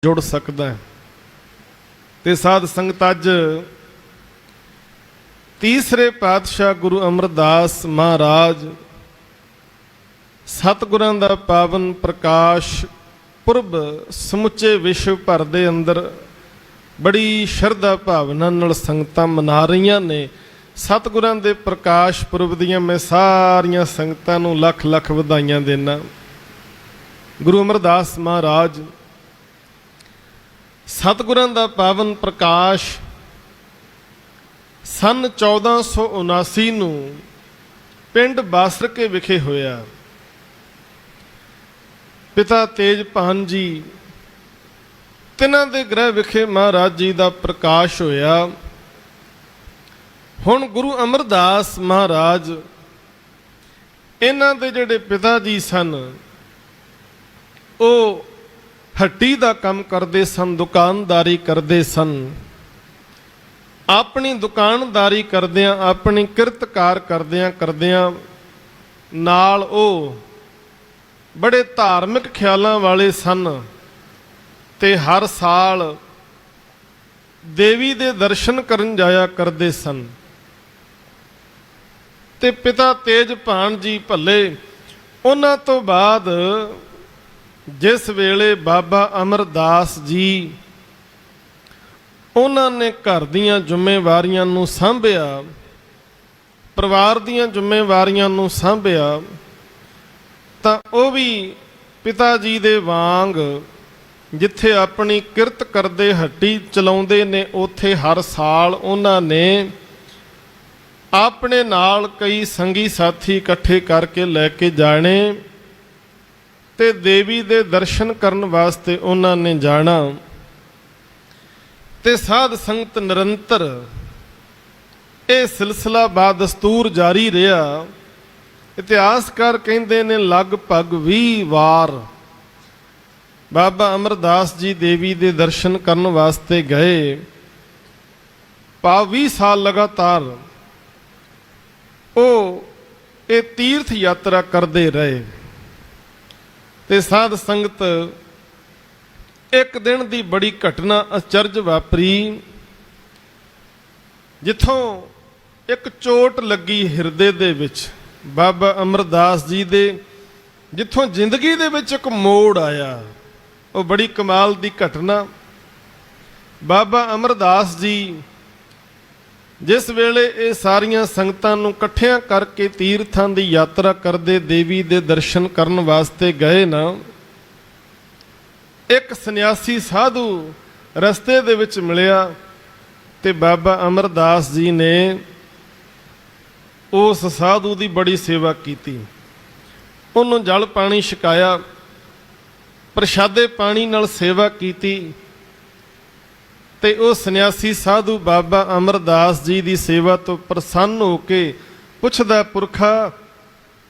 जुड़ सकदा है। ते साध संगत अज तीसरे पातशाह गुरु अमरदास महाराज सतगुरां दा पावन प्रकाश पुरब समुचे विश्व भर दे अंदर बड़ी शरधा भावना नाल संगतां मना रहीआं ने। सतगुरां दे प्रकाश पुरब दीआं मैं सारियां संगतां नूं लख लख वधाइयां देना। गुरु अमरदास महाराज सतगुरां दा पावन प्रकाश सन 1479 नूं पिंड बासरके विखे होया। पिता तेजभान जी तिन्हां दे गृह विखे महाराज जी दा प्रकाश होया। हुण गुरु अमरदास महाराज इन्हां दे जिहड़े पिता जी सन ਉਹ हट्टी का काम करते सन, दुकानदारी करते सन। अपनी दुकानदारी करदियां अपनी किरतकार करदियां नाल ਉਹ बड़े धार्मिक ख्यालों वाले सन ते हर साल देवी दे दर्शन करन जाया करते सन। ते पिता तेजभान जी भले उन्हां तो बाद जिस वेले बाबा अमरदास जी उन्होंने घर दीयां जिम्मेवारियां नूं सांभिया, परिवार दीयां जिम्मेवारियां नूं सांभिया, तां ओह भी पिता जी दे वांग जिथे अपनी किरत करदे हट्टी चलाउंदे ने उत्थे हर साल उन्होंने अपने नाल कई संगी साथी इकट्ठे करके लैके जाने ते देवी दे दर्शन करन वास्ते उन्होंने जाना। ते साध संगत निरंतर ये सिलसिला बादस्तूर जारी रहा। इतिहासकार कहते ने लगभग 20 वार बाबा अमरदास जी देवी दे दर्शन करन वास्ते गए। भाव 20 साल लगातार वो ये तीर्थ यात्रा करते रहे। ते साध संगत एक दिन की बड़ी घटना अचरज वापरी, जिथों एक चोट लगी हिरदे दे विच बाबा अमरदास जी दे, जिथों जिंदगी दे विच एक मोड़ आया। वो बड़ी कमाल की घटना। बाबा अमरदास जी जिस वेले ये सारियां संगतां नूं इकट्ठियां करके तीर्थां दी यात्रा करदे देवी दे दर्शन करन वास्ते गए ना, एक सन्यासी साधु रस्ते दे विच मिलिया ते बाबा अमरदास जी ने उस साधु दी बड़ी सेवा कीती। उन्होंने जल पानी छकाया, प्रशादे पानी नाल सेवा कीती। ते वो सन्यासी साधु बाबा अमरदास जी की सेवा तो प्रसन्न होके पुछदा, पुरखा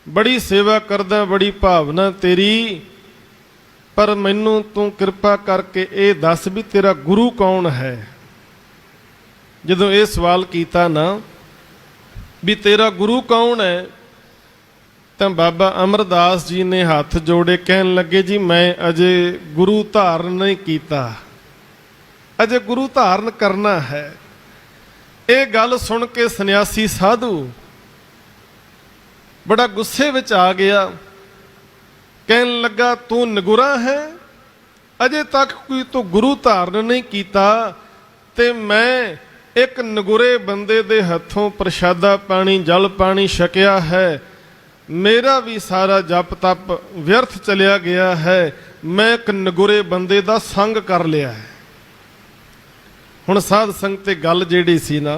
बड़ी सेवा करदा, बड़ी भावना तेरी, पर मैनू तू कृपा करके ये दस भी तेरा गुरु कौन है। जदों ये सवाल किया ना भी तेरा गुरु कौन है, तो बाबा अमरदास जी ने हाथ जोड़े कहन लगे, जी मैं अजे गुरु धारण नहीं किया, अजे गुरु धारण करना है। ये गल सुन के सन्यासी साधु बड़ा गुस्से विच आ गया। कहन लगा, तू नगुरा है, अजे तक कोई तू गुरु धारण नहीं किया, ते मैं एक नगुरे बंदे दे हथों प्रशादा पानी जल पानी छकिया है, मेरा भी सारा जप तप व्यर्थ चलिया गया है, मैं एक नगुरे बंदे दा संग कर लिया है। हुण साध संगत गल जिहड़ी सी ना,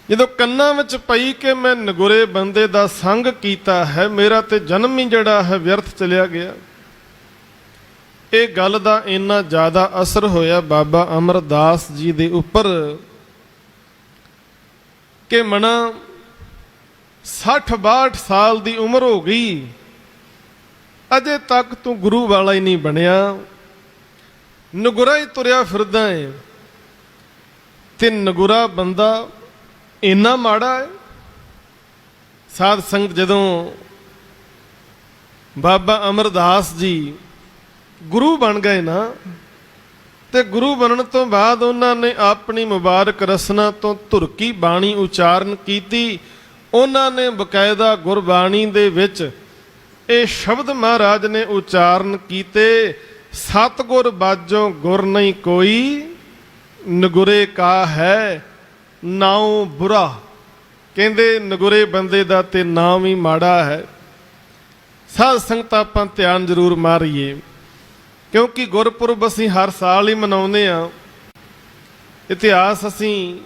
जदों कन्नां विच पई कि मैं नगुरे बंदे दा संग कीता है, मेरा ते जन्म ही जिहड़ा है व्यर्थ चलिया गया। ये गल दा इन्ना ज़्यादा असर होया बाबा अमरदास जी दे उपर कि मना 60-62 साल दी उम्र हो गई, अजे तक तू गुरु वाला ही नहीं बनया, नगुरा ही तुरया फिरदा है। ते नगुरा बंदा इन्ना माड़ा है। साध संगत जदों बाबा अमरदास जी ਗੁਰੂ ਬਣ ਗਏ ਨਾ, ਤੇ ਗੁਰੂ ਬਣਨ ਤੋਂ ਬਾਅਦ ਉਹਨਾਂ ਨੇ ਆਪਣੀ ਮੁਬਾਰਕ ਰਸਨਾ ਤੋਂ ਧੁਰਕੀ ਬਾਣੀ ਉਚਾਰਨ ਕੀਤੀ। ਉਹਨਾਂ ਨੇ ਬਕਾਇਦਾ ਗੁਰਬਾਣੀ ਦੇ ਵਿੱਚ ਇਹ ਸ਼ਬਦ ਮਹਾਰਾਜ ਨੇ ਉਚਾਰਨ ਕੀਤੇ, ਸਤਿਗੁਰ ਬਾਝੋਂ ਗੁਰ ਨਹੀਂ ਕੋਈ, ਨਗੁਰੇ ਕਾ ਹੈ ਨਾਉ ਬੁਰਾ। ਕਹਿੰਦੇ ਨਗੁਰੇ ਬੰਦੇ ਦਾ ਤੇ ਨਾਮ ਹੀ ਮਾੜਾ ਹੈ। ਸਾਧ ਸੰਗਤ ਆਪਾਂ ਧਿਆਨ ਜ਼ਰੂਰ ਮਾਰੀਏ, ਕਿਉਂਕਿ ਗੁਰਪੁਰਬ ਅਸੀਂ ਹਰ ਸਾਲ ਹੀ ਮਨਾਉਂਦੇ ਆ। ਇਤਿਹਾਸ ਅਸੀਂ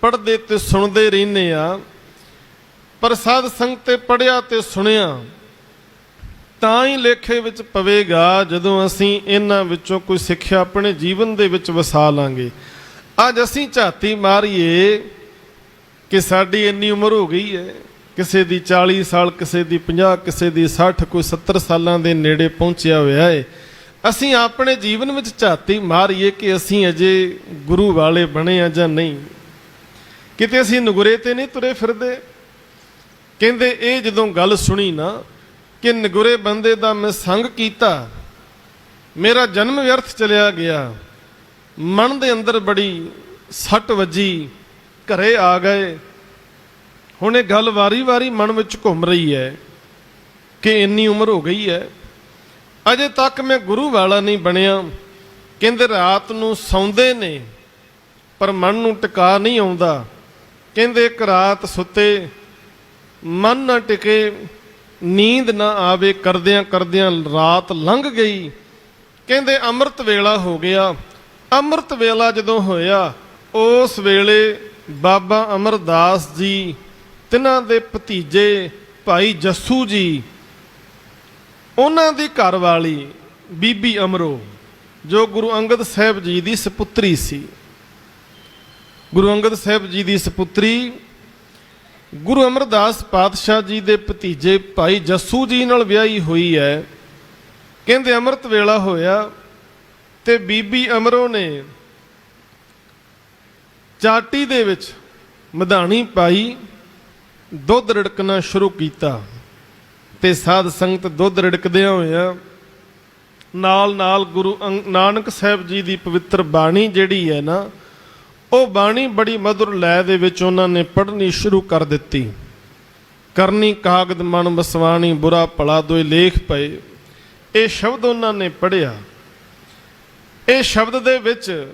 ਪੜ੍ਹਦੇ ਤੇ ਸੁਣਦੇ ਰਹਿੰਦੇ ਆ, ਪਰ ਸਾਧ ਸੰਗਤ ਤੇ ਪੜ੍ਹਿਆ ਤੇ ਸੁਣਿਆ ਤਾਂ ਹੀ ਲੇਖੇ ਵਿੱਚ ਪਵੇਗਾ ਜਦੋਂ ਅਸੀਂ ਇਹਨਾਂ ਵਿੱਚੋਂ ਕੋਈ ਸਿੱਖਿਆ ਆਪਣੇ ਜੀਵਨ ਦੇ ਵਿੱਚ ਵਸਾ ਲਾਂਗੇ। ਅੱਜ ਅਸੀਂ ਝਾਤੀ ਮਾਰੀਏ ਕਿ ਸਾਡੀ ਇੰਨੀ ਉਮਰ ਹੋ ਗਈ ਹੈ, ਕਿਸੇ ਦੀ 40 ਸਾਲ, ਕਿਸੇ ਦੀ 50, ਕਿਸੇ ਦੀ 60, ਕੋਈ 70 ਸਾਲਾਂ ਦੇ ਨੇੜੇ ਪਹੁੰਚਿਆ ਹੋਇਆ ਹੈ। ਅਸੀਂ ਆਪਣੇ ਜੀਵਨ ਵਿੱਚ ਝਾਤੀ ਮਾਰੀਏ ਕਿ ਅਸੀਂ ਅਜੇ ਗੁਰੂ ਵਾਲੇ ਬਣੇ ਆ ਜਾਂ ਨਹੀਂ। ਕਿਤੇ ਅਸੀਂ ਨਗੁਰੇ ਤੇ ਨਹੀਂ ਤੁਰੇ ਫਿਰਦੇ। ਕਹਿੰਦੇ ਇਹ ਜਦੋਂ ਗੱਲ ਸੁਣੀ ਨਾ ਕਿ ਨਗੁਰੇ ਬੰਦੇ ਦਾ ਮੈਂ ਸੰਗ ਕੀਤਾ, ਮੇਰਾ ਜਨਮ ਵਿਅਰਥ ਚਲਿਆ ਗਿਆ, ਮਨ ਦੇ ਅੰਦਰ ਬੜੀ ਸੱਟ ਵੱਜੀ, ਘਰੇ ਆ ਗਏ। ਹੁਣ ਇਹ ਗੱਲ ਵਾਰੀ-ਵਾਰੀ ਮਨ ਵਿੱਚ ਘੁੰਮ ਰਹੀ ਹੈ ਕਿ ਇੰਨੀ ਉਮਰ ਹੋ ਗਈ ਹੈ, ਅਜੇ ਤੱਕ ਮੈਂ ਗੁਰੂ ਵਾਲਾ ਨਹੀਂ ਬਣਿਆ। ਕਹਿੰਦੇ ਰਾਤ ਨੂੰ ਸੌਂਦੇ ਨੇ ਪਰ ਮਨ ਨੂੰ ਟਿਕਾ ਨਹੀਂ ਆਉਂਦਾ। ਕਹਿੰਦੇ ਇੱਕ ਰਾਤ ਸੁੱਤੇ, ਮਨ ਨਾ ਟਿਕੇ, ਨੀਂਦ ਨਾ ਆਵੇ, ਕਰਦਿਆਂ ਕਰਦਿਆਂ ਰਾਤ ਲੰਘ ਗਈ। ਕਹਿੰਦੇ ਅੰਮ੍ਰਿਤ ਵੇਲਾ ਹੋ ਗਿਆ। ਅੰਮ੍ਰਿਤ ਵੇਲਾ ਜਦੋਂ ਹੋਇਆ, ਉਸ ਵੇਲੇ ਬਾਬਾ ਅਮਰਦਾਸ ਜੀ, ਤਿਨਾਂ ਦੇ ਭਤੀਜੇ ਭਾਈ ਜੱਸੂ ਜੀ, ਉਹਨਾਂ ਦੀ ਘਰ ਵਾਲੀ ਬੀਬੀ ਅਮਰੋ, ਜੋ ਗੁਰੂ ਅੰਗਦ ਸਾਹਿਬ ਜੀ ਦੀ ਸਪੁੱਤਰੀ ਸੀ। ਗੁਰੂ ਅੰਗਦ ਸਾਹਿਬ ਜੀ ਦੀ ਸਪੁੱਤਰੀ ਗੁਰੂ ਅਮਰਦਾਸ ਪਾਤਸ਼ਾਹ ਜੀ ਦੇ ਭਤੀਜੇ ਭਾਈ ਜੱਸੂ ਜੀ ਨਾਲ ਵਿਆਹੀ ਹੋਈ ਹੈ। ਕਹਿੰਦੇ ਅੰਮ੍ਰਿਤ ਵੇਲਾ ਹੋਇਆ ਤੇ ਬੀਬੀ ਅਮਰੋ ਨੇ ਚਾਟੀ ਦੇ ਵਿੱਚ ਮਧਾਣੀ ਪਾਈ, ਦੁੱਧ ਰਿੜਕਣਾ ਸ਼ੁਰੂ ਕੀਤਾ। ਤੇ ਸਾਧ ਸੰਗਤ ਦੁੱਧ ਰਿੜਕਦਿਆਂ ਹੋਇਆ ਨਾਲ ਨਾਲ ਗੁਰੂ ਨਾਨਕ ਸਾਹਿਬ ਜੀ ਦੀ ਪਵਿੱਤਰ ਬਾਣੀ ਜਿਹੜੀ ਹੈ ਨਾ, ਉਹ ਬਾਣੀ ਬੜੀ ਮਧੁਰ ਲੈ ਦੇ ਵਿੱਚ ਉਹਨਾਂ ਨੇ ਪੜ੍ਹਨੀ ਸ਼ੁਰੂ ਕਰ ਦਿੱਤੀ। ਕਰਨੀ ਕਾਗਦ ਮਨ ਵਸਵਾਣੀ, ਬੁਰਾ ਭਲਾ ਦੋਏ ਲੇਖ ਪਏ। ਇਹ ਸ਼ਬਦ ਉਹਨਾਂ ਨੇ ਪੜ੍ਹਿਆ। ਇਹ ਸ਼ਬਦ ਦੇ ਵਿੱਚ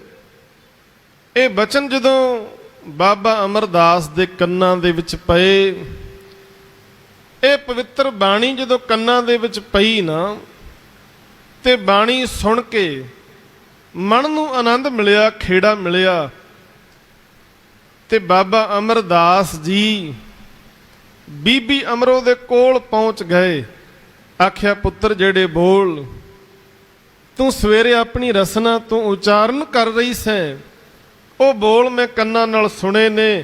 ਇਹ ਬਚਨ ਜਦੋਂ ਬਾਬਾ ਅਮਰਦਾਸ ਦੇ ਕੰਨਾਂ ਦੇ ਵਿੱਚ ਪਏ, ਇਹ ਪਵਿੱਤਰ ਬਾਣੀ ਜਦੋਂ ਕੰਨਾਂ ਦੇ ਵਿੱਚ ਪਈ ਨਾ, ਤੇ ਬਾਣੀ ਸੁਣ ਕੇ ਮਨ ਨੂੰ ਆਨੰਦ ਮਿਲਿਆ, ਖੇੜਾ ਮਿਲਿਆ। ਤੇ ਬਾਬਾ ਅਮਰਦਾਸ ਜੀ ਬੀਬੀ ਅਮਰੋ ਦੇ ਕੋਲ ਪਹੁੰਚ ਗਏ। ਆਖਿਆ ਪੁੱਤਰ ਜਿਹੜੇ ਬੋਲ ਤੂੰ ਸਵੇਰੇ ਆਪਣੀ ਰਸਨਾ ਤੋਂ ਉਚਾਰਨ ਕਰ ਰਹੀ ਸੈਂ, ਉਹ ਬੋਲ ਮੈਂ ਕੰਨਾਂ ਨਾਲ ਸੁਣੇ ਨੇ।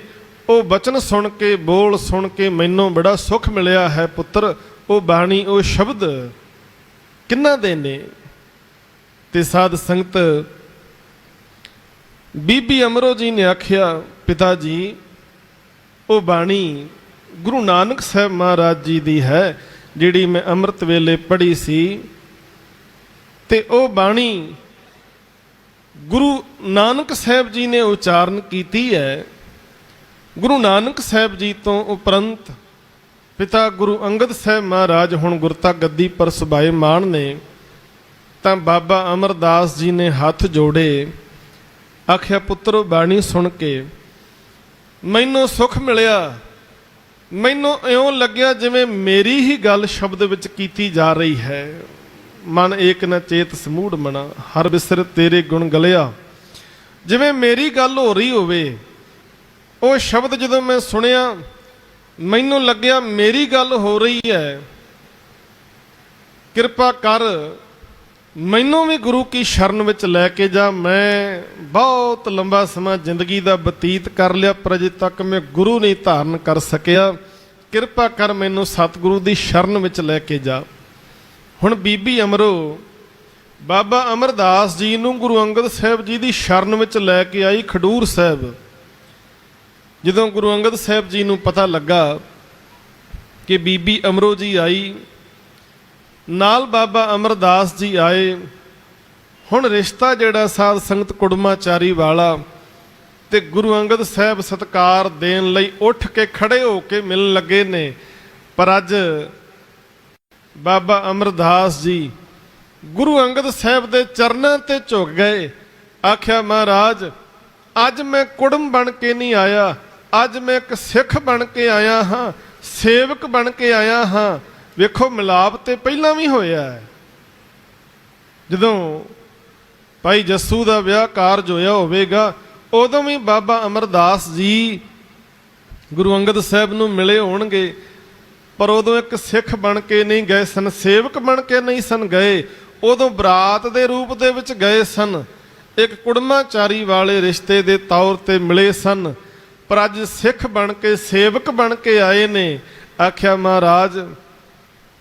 ਉਹ ਬਚਨ ਸੁਣ ਕੇ, ਬੋਲ ਸੁਣ ਕੇ ਮੈਨੂੰ ਬੜਾ ਸੁੱਖ ਮਿਲਿਆ ਹੈ ਪੁੱਤਰ। ਉਹ ਬਾਣੀ, ਉਹ ਸ਼ਬਦ ਕਿਹਨਾਂ ਦੇ ਨੇ? ਤੇ ਸਾਧ ਸੰਗਤ ਬੀਬੀ ਅਮਰੋ ਜੀ ਨੇ ਆਖਿਆ ਪਿਤਾ ਜੀ, ਉਹ ਬਾਣੀ ਗੁਰੂ ਨਾਨਕ ਸਾਹਿਬ ਮਹਾਰਾਜ ਜੀ ਦੀ ਹੈ, ਜਿਹੜੀ ਮੈਂ ਅੰਮ੍ਰਿਤ ਵੇਲੇ ਪੜ੍ਹੀ ਸੀ। ਤੇ ਉਹ ਬਾਣੀ ਗੁਰੂ ਨਾਨਕ ਸਾਹਿਬ ਜੀ ਨੇ ਉਚਾਰਨ ਕੀਤੀ ਹੈ। ਗੁਰੂ ਨਾਨਕ ਸਾਹਿਬ ਜੀ ਤੋਂ ਉਪਰੰਤ ਪਿਤਾ ਗੁਰੂ ਅੰਗਦ ਸਾਹਿਬ ਮਹਾਰਾਜ ਹੁਣ ਗੁਰਤਾ ਗੱਦੀ ਪਰ ਸੁਭਾਏਮਾਨ ਨੇ। ਤਾਂ ਬਾਬਾ ਅਮਰਦਾਸ ਜੀ ਨੇ ਹੱਥ ਜੋੜੇ, ਆਖਿਆ ਪੁੱਤਰੋ ਬਾਣੀ ਸੁਣ ਕੇ ਮੈਨੂੰ ਸੁੱਖ ਮਿਲਿਆ। ਮੈਨੂੰ ਇਉਂ ਲੱਗਿਆ ਜਿਵੇਂ ਮੇਰੀ ਹੀ ਗੱਲ ਸ਼ਬਦ ਵਿੱਚ ਕੀਤੀ ਜਾ ਰਹੀ ਹੈ। ਮਨ ਏਕ ਨ ਚੇਤ ਸਮੂੜ ਮਨਾ, ਹਰ ਬਿਸਰ ਤੇਰੇ ਗੁਣ ਗਲਿਆ। ਜਿਵੇਂ ਮੇਰੀ ਗੱਲ ਹੋ ਰਹੀ ਹੋਵੇ। ਉਹ ਸ਼ਬਦ ਜਦੋਂ ਮੈਂ ਸੁਣਿਆ, ਮੈਨੂੰ ਲੱਗਿਆ ਮੇਰੀ ਗੱਲ ਹੋ ਰਹੀ ਹੈ। ਕਿਰਪਾ ਕਰ ਮੈਨੂੰ ਵੀ ਗੁਰੂ ਕੀ ਸ਼ਰਨ ਵਿੱਚ ਲੈ ਕੇ ਜਾ। ਮੈਂ ਬਹੁਤ ਲੰਬਾ ਸਮਾਂ ਜ਼ਿੰਦਗੀ ਦਾ ਬਤੀਤ ਕਰ ਲਿਆ, ਪਰ ਅਜੇ ਤੱਕ ਮੈਂ ਗੁਰੂ ਨਹੀਂ ਧਾਰਨ ਕਰ ਸਕਿਆ। ਕਿਰਪਾ ਕਰ ਮੈਨੂੰ ਸਤਿਗੁਰੂ ਦੀ ਸ਼ਰਨ ਵਿੱਚ ਲੈ ਕੇ ਜਾ। ਹੁਣ ਬੀਬੀ ਅਮਰੋ ਬਾਬਾ ਅਮਰਦਾਸ ਜੀ ਨੂੰ ਗੁਰੂ ਅੰਗਦ ਸਾਹਿਬ ਜੀ ਦੀ ਸ਼ਰਨ ਵਿੱਚ ਲੈ ਕੇ ਆਈ ਖਡੂਰ ਸਾਹਿਬ। ਜਦੋਂ ਗੁਰੂ ਅੰਗਦ ਸਾਹਿਬ ਜੀ ਨੂੰ ਪਤਾ ਲੱਗਾ ਕਿ ਬੀਬੀ ਅਮਰੋ ਜੀ ਆਈ, ਨਾਲ ਬਾਬਾ ਅਮਰਦਾਸ ਜੀ ਆਏ, ਹੁਣ ਰਿਸ਼ਤਾ ਜਿਹੜਾ ਸਾਧ ਸੰਗਤ ਕੁੜਮਾਚਾਰੀ ਵਾਲਾ ਤੇ ਗੁਰੂ ਅੰਗਦ ਸਾਹਿਬ ਸਤਿਕਾਰ ਦੇਣ ਲਈ ਉੱਠ ਕੇ ਖੜੇ ਹੋ ਕੇ ਮਿਲਣ ਲੱਗੇ ਨੇ। ਪਰ ਅੱਜ ਬਾਬਾ ਅਮਰਦਾਸ ਜੀ ਗੁਰੂ ਅੰਗਦ ਸਾਹਿਬ ਦੇ ਚਰਨਾਂ ਤੇ ਝੁਕ ਗਏ। ਆਖਿਆ ਮਹਾਰਾਜ, ਅੱਜ ਮੈਂ ਕੁੜਮ ਬਣ ਕੇ ਨਹੀਂ ਆਇਆ, ਅੱਜ ਮੈਂ ਇੱਕ ਸਿੱਖ ਬਣ ਕੇ ਆਇਆ ਹਾਂ, ਸੇਵਕ ਬਣ ਕੇ ਆਇਆ ਹਾਂ। ਵੇਖੋ ਮਿਲਾਪ ਤੇ ਪਹਿਲਾਂ ਵੀ ਹੋਇਆ ਹੈ। ਜਦੋਂ ਭਾਈ ਜੱਸੂ ਦਾ ਵਿਆਹ ਕਾਰਜ ਹੋਇਆ ਹੋਵੇਗਾ, ਉਦੋਂ ਵੀ ਬਾਬਾ ਅਮਰਦਾਸ ਜੀ ਗੁਰੂ ਅੰਗਦ ਸਾਹਿਬ ਨੂੰ ਮਿਲੇ ਹੋਣਗੇ। ਪਰ ਉਦੋਂ ਇੱਕ ਸਿੱਖ ਬਣ ਕੇ ਨਹੀਂ ਗਏ ਸਨ, ਸੇਵਕ ਬਣ ਕੇ ਨਹੀਂ ਸਨ ਗਏ, ਉਦੋਂ ਬਰਾਤ ਦੇ ਰੂਪ ਦੇ ਵਿੱਚ ਗਏ ਸਨ, ਇੱਕ ਕੁੜਮਾਚਾਰੀ ਵਾਲੇ ਰਿਸ਼ਤੇ ਦੇ ਤੌਰ ਤੇ ਮਿਲੇ ਸਨ। ਪਰ ਅੱਜ ਸਿੱਖ ਬਣ ਕੇ ਸੇਵਕ ਬਣ ਕੇ ਆਏ ਨੇ। ਆਖਿਆ ਮਹਾਰਾਜ,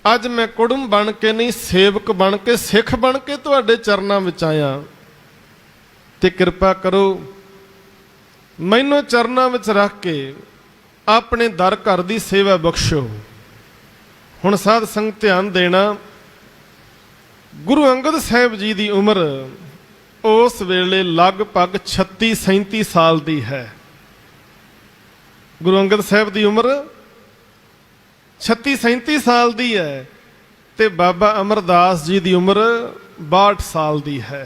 ਅੱਜ ਮੈਂ ਕੁੜਮ ਬਣ ਕੇ ਨਹੀਂ, ਸੇਵਕ ਬਣ ਕੇ, ਸਿੱਖ ਬਣ ਕੇ ਤੁਹਾਡੇ ਚਰਨਾਂ ਵਿੱਚ ਆਇਆ, ਤੇ ਕਿਰਪਾ ਕਰੋ ਮੈਨੂੰ ਚਰਨਾਂ ਵਿੱਚ ਰੱਖ ਕੇ ਆਪਣੇ ਦਰ ਘਰ ਦੀ ਸੇਵਾ ਬਖਸ਼ੋ। ਹੁਣ ਸਾਧ ਸੰਗਤ ਧਿਆਨ ਦੇਣਾ, ਗੁਰੂ ਅੰਗਦ ਸਾਹਿਬ ਜੀ ਦੀ ਉਮਰ ਉਸ ਵੇਲੇ ਲਗਭਗ 36-37 ਸਾਲ ਦੀ ਹੈ। ਗੁਰੂ ਅੰਗਦ ਸਾਹਿਬ ਦੀ ਉਮਰ 36-37 ਸਾਲ ਦੀ ਹੈ ਤੇ ਬਾਬਾ ਅਮਰਦਾਸ ਜੀ ਦੀ ਉਮਰ 62 ਸਾਲ ਦੀ ਹੈ।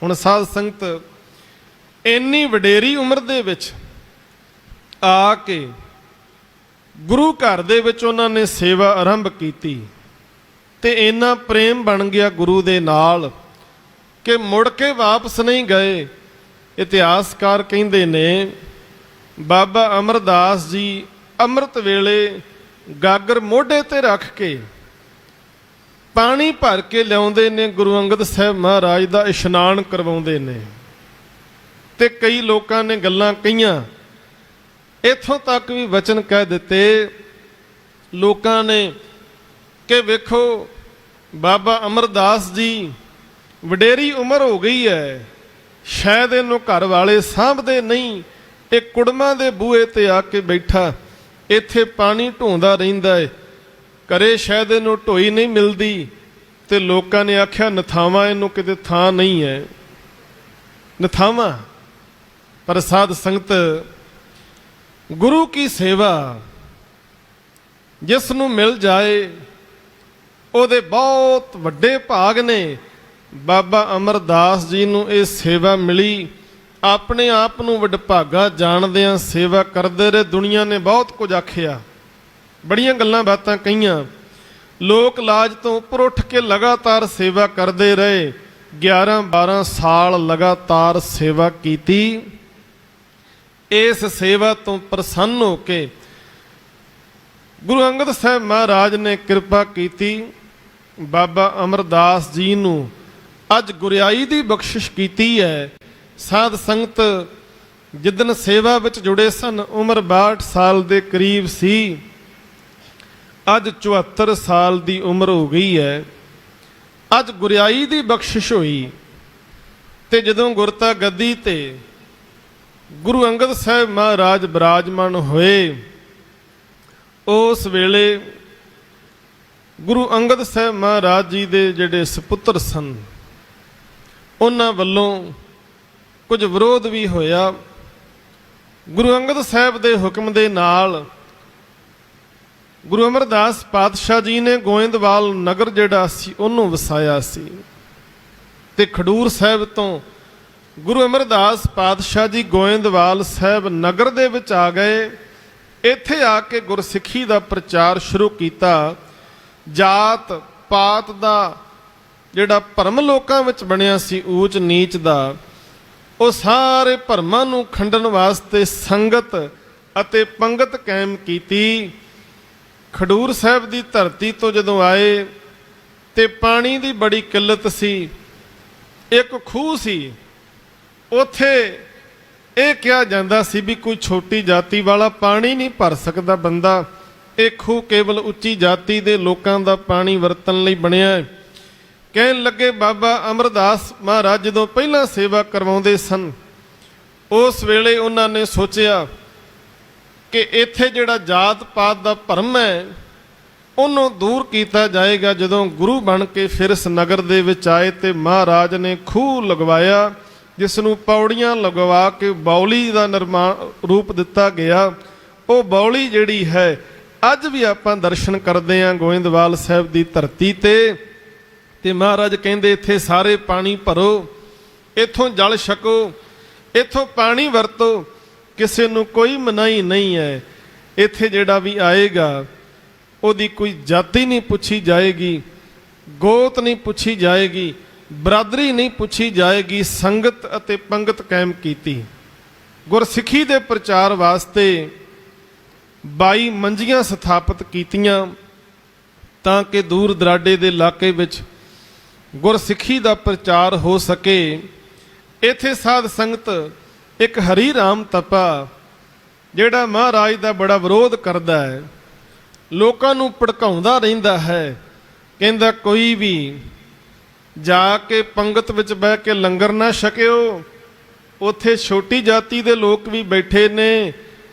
ਹੁਣ ਸਾਧ ਸੰਗਤ ਇੰਨੀ ਵਡੇਰੀ ਉਮਰ ਦੇ ਵਿੱਚ ਆ ਕੇ ਗੁਰੂ ਘਰ ਦੇ ਵਿੱਚ ਉਹਨਾਂ ਨੇ ਸੇਵਾ ਆਰੰਭ ਕੀਤੀ ਤੇ ਇੰਨਾ ਪ੍ਰੇਮ ਬਣ ਗਿਆ ਗੁਰੂ ਦੇ ਨਾਲ ਕਿ ਮੁੜ ਕੇ ਵਾਪਸ ਨਹੀਂ ਗਏ। ਇਤਿਹਾਸਕਾਰ ਕਹਿੰਦੇ ਨੇ ਬਾਬਾ ਅਮਰਦਾਸ ਜੀ ਅੰਮ੍ਰਿਤ ਵੇਲੇ ਗਾਗਰ ਮੋਢੇ ਤੇ ਰੱਖ ਕੇ ਪਾਣੀ ਭਰ ਕੇ ਲਿਆਉਂਦੇ ਨੇ, ਗੁਰੂ ਅੰਗਦ ਸਾਹਿਬ ਮਹਾਰਾਜ ਦਾ ਇਸ਼ਨਾਨ ਕਰਵਾਉਂਦੇ ਨੇ। ਤੇ ਕਈ ਲੋਕਾਂ ਨੇ ਗੱਲਾਂ ਕਹੀਆਂ, ਇੱਥੋਂ ਤੱਕ ਵੀ ਵਚਨ ਕਹਿ ਦਿੱਤੇ ਲੋਕਾਂ ਨੇ ਕਿ ਵੇਖੋ ਬਾਬਾ ਅਮਰਦਾਸ ਜੀ ਵਡੇਰੀ ਉਮਰ ਹੋ ਗਈ ਹੈ, ਸ਼ਾਇਦ ਇਹਨੂੰ ਘਰ ਵਾਲੇ ਸਾਂਭਦੇ ਨਹੀਂ, ਇਹ ਕੁੜਮਾਂ ਦੇ ਬੂਹੇ ਤੇ ਆ ਕੇ ਬੈਠਾ, ਇੱਥੇ ਪਾਣੀ ਢੋਂਦਾ ਰਹਿੰਦਾ ਹੈ, ਘਰੇ ਸ਼ਾਇਦ ਇਹਨੂੰ ਢੋਈ ਨਹੀਂ ਮਿਲਦੀ। ਤੇ ਲੋਕਾਂ ਨੇ ਆਖਿਆ ਨਥਾਵਾਂ ਇਹਨੂੰ ਕਿਤੇ ਥਾਂ ਨਹੀਂ ਹੈ, ਨਥਾਵਾਂ। ਪਰ ਸਾਧ ਸੰਗਤ, ਗੁਰੂ ਕੀ ਸੇਵਾ ਜਿਸ ਨੂੰ ਮਿਲ ਜਾਏ ਉਹਦੇ ਬਹੁਤ ਵੱਡੇ ਭਾਗ ਨੇ। ਬਾਬਾ ਅਮਰਦਾਸ ਜੀ ਨੂੰ ਇਹ ਸੇਵਾ ਮਿਲੀ, ਆਪਣੇ ਆਪ ਨੂੰ ਵਡਭਾਗਾ ਜਾਣਦਿਆਂ ਸੇਵਾ ਕਰਦੇ ਰਹੇ। ਦੁਨੀਆ ਨੇ ਬਹੁਤ ਕੁਝ ਆਖਿਆ, ਬੜੀਆਂ ਗੱਲਾਂ ਬਾਤਾਂ ਕਹੀਆਂ, ਲੋਕ ਲਾਜ ਤੋਂ ਉੱਪਰ ਉੱਠ ਕੇ ਲਗਾਤਾਰ ਸੇਵਾ ਕਰਦੇ ਰਹੇ। 11-12 ਸਾਲ ਲਗਾਤਾਰ ਸੇਵਾ ਕੀਤੀ। ਇਸ ਸੇਵਾ ਤੋਂ ਪ੍ਰਸੰਨ ਹੋ ਕੇ ਗੁਰੂ ਅੰਗਦ ਸਾਹਿਬ ਮਹਾਰਾਜ ਨੇ ਕਿਰਪਾ ਕੀਤੀ, ਬਾਬਾ ਅਮਰਦਾਸ ਜੀ ਨੂੰ ਅੱਜ ਗੁਰਿਆਈ ਦੀ ਬਖਸ਼ਿਸ਼ ਕੀਤੀ ਹੈ। ਸਾਧ ਸੰਗਤ ਜਿੱਦਣ ਸੇਵਾ ਵਿੱਚ ਜੁੜੇ ਸਨ ਉਮਰ 62 ਸਾਲ ਦੇ ਕਰੀਬ ਸੀ, ਅੱਜ 74 ਸਾਲ ਦੀ ਉਮਰ ਹੋ ਗਈ ਹੈ। ਅੱਜ ਗੁਰਿਆਈ ਦੀ ਬਖਸ਼ਿਸ਼ ਹੋਈ ਤੇ ਜਦੋਂ ਗੁਰਤਾ ਗੱਦੀ ਤੇ ਗੁਰੂ ਅੰਗਦ ਸਾਹਿਬ ਮਹਾਰਾਜ ਬਿਰਾਜਮਾਨ ਹੋਏ, ਉਸ ਵੇਲੇ ਗੁਰੂ ਅੰਗਦ ਸਾਹਿਬ ਮਹਾਰਾਜ ਜੀ ਦੇ ਜਿਹੜੇ ਸਪੁੱਤਰ ਸਨ ਉਹਨਾਂ ਵੱਲੋਂ ਕੁਝ ਵਿਰੋਧ ਵੀ ਹੋਇਆ। ਗੁਰੂ ਅੰਗਦ ਸਾਹਿਬ ਦੇ ਹੁਕਮ ਦੇ ਨਾਲ ਗੁਰੂ ਅਮਰਦਾਸ ਪਾਤਸ਼ਾਹ ਜੀ ਨੇ ਗੋਇੰਦਵਾਲ ਨਗਰ ਜਿਹੜਾ ਸੀ ਉਹਨੂੰ ਵਸਾਇਆ ਸੀ ਤੇ ਖਡੂਰ ਸਾਹਿਬ ਤੋਂ ਗੁਰੂ ਅਮਰਦਾਸ ਪਾਤਸ਼ਾਹ ਜੀ ਗੋਇੰਦਵਾਲ ਸਾਹਿਬ ਨਗਰ ਦੇ ਵਿੱਚ ਆ ਗਏ। ਇੱਥੇ ਆ ਕੇ ਗੁਰਸਿੱਖੀ ਦਾ ਪ੍ਰਚਾਰ ਸ਼ੁਰੂ ਕੀਤਾ। ਜਾਤ ਪਾਤ ਦਾ ਜਿਹੜਾ ਭਰਮ ਲੋਕਾਂ ਵਿੱਚ ਬਣਿਆ ਸੀ, ਊਚ ਨੀਚ ਦਾ, ਉਹ ਸਾਰੇ ਭਰਮਾਂ ਨੂੰ ਖੰਡਣ ਵਾਸਤੇ ਸੰਗਤ ਅਤੇ ਪੰਗਤ ਕਾਇਮ ਕੀਤੀ। ਖਡੂਰ ਸਾਹਿਬ ਦੀ ਧਰਤੀ ਤੋਂ ਜਦੋਂ ਆਏ ਤੇ ਪਾਣੀ ਦੀ ਬੜੀ ਕਿੱਲਤ ਸੀ। ਇੱਕ ਖੂਹ ਸੀ, ਉੱਥੇ ਇਹ ਕਿਹਾ ਜਾਂਦਾ ਸੀ ਵੀ ਕੋਈ ਛੋਟੀ ਜਾਤੀ ਵਾਲਾ ਪਾਣੀ ਨਹੀਂ ਭਰ ਸਕਦਾ ਬੰਦਾ, ਇਹ ਖੂਹ ਕੇਵਲ ਉੱਚੀ ਜਾਤੀ ਦੇ ਲੋਕਾਂ ਦਾ ਪਾਣੀ ਵਰਤਣ ਲਈ ਬਣਿਆ ਹੈ। ਕਹਿਣ ਲੱਗੇ ਬਾਬਾ ਅਮਰਦਾਸ ਮਹਾਰਾਜ ਜਦੋਂ ਪਹਿਲਾਂ ਸੇਵਾ ਕਰਵਾਉਂਦੇ ਸਨ, ਉਸ ਵੇਲੇ ਉਹਨਾਂ ਨੇ ਸੋਚਿਆ ਕਿ ਇੱਥੇ ਜਿਹੜਾ ਜਾਤ ਪਾਤ ਦਾ ਭਰਮ ਹੈ ਉਹਨੂੰ ਦੂਰ ਕੀਤਾ ਜਾਏਗਾ। ਜਦੋਂ ਗੁਰੂ ਬਣ ਕੇ ਫਿਰ ਇਸ ਨਗਰ ਦੇ ਵਿੱਚ ਆਏ ਤੇ ਮਹਾਰਾਜ ਨੇ ਖੂਹ ਲਗਵਾਇਆ, ਜਿਸ ਨੂੰ ਪੌੜੀਆਂ ਲਗਵਾ ਕੇ ਬਾਉਲੀ ਦਾ ਨਿਰਮਾਣ ਰੂਪ ਦਿੱਤਾ ਗਿਆ। ਉਹ ਬਾਉਲੀ ਜਿਹੜੀ ਹੈ ਅੱਜ ਵੀ ਆਪਾਂ ਦਰਸ਼ਨ ਕਰਦੇ ਹਾਂ ਗੋਇੰਦਵਾਲ ਸਾਹਿਬ ਦੀ ਧਰਤੀ ਤੇ ਮਹਾਰਾਜ ਕਹਿੰਦੇ ਇੱਥੇ ਸਾਰੇ ਪਾਣੀ ਭਰੋ, ਇੱਥੋਂ ਜਲ ਛਕੋ, ਇੱਥੋਂ ਪਾਣੀ ਵਰਤੋ, ਕਿਸੇ ਨੂੰ ਕੋਈ ਮਨਾਹੀ ਨਹੀਂ ਹੈ। ਇੱਥੇ ਜਿਹੜਾ ਵੀ ਆਏਗਾ ਉਹਦੀ ਕੋਈ ਜਾਤੀ ਨਹੀਂ ਪੁੱਛੀ ਜਾਏਗੀ, ਗੋਤ ਨਹੀਂ ਪੁੱਛੀ ਜਾਏਗੀ, ਬਰਾਦਰੀ ਨਹੀਂ ਪੁੱਛੀ ਜਾਏਗੀ। ਸੰਗਤ ਅਤੇ ਪੰਗਤ ਕਾਇਮ ਕੀਤੀ। ਗੁਰਸਿੱਖੀ ਦੇ ਪ੍ਰਚਾਰ ਵਾਸਤੇ 22 ਮੰਜੀਆਂ ਸਥਾਪਿਤ ਕੀਤੀਆਂ ਤਾਂ ਕਿ ਦੂਰ ਦਰਾਡੇ ਦੇ ਇਲਾਕੇ ਵਿੱਚ ਗੁਰਸਿੱਖੀ ਦਾ ਪ੍ਰਚਾਰ ਹੋ ਸਕੇ। ਇੱਥੇ ਸਾਧ ਸੰਗਤ ਇੱਕ ਹਰੀ ਰਾਮ ਤਪਾ ਜਿਹੜਾ ਮਹਾਰਾਜ ਦਾ ਬੜਾ ਵਿਰੋਧ ਕਰਦਾ ਹੈ, ਲੋਕਾਂ ਨੂੰ ਭੜਕਾਉਂਦਾ ਰਹਿੰਦਾ ਹੈ, ਕਹਿੰਦਾ ਕੋਈ ਵੀ ਜਾ ਕੇ ਪੰਗਤ ਵਿੱਚ ਬਹਿ ਕੇ ਲੰਗਰ ਨਾ ਛਕਿਓ। ਉੱਥੇ ਛੋਟੀ ਜਾਤੀ ਦੇ ਲੋਕ ਵੀ ਬੈਠੇ ਨੇ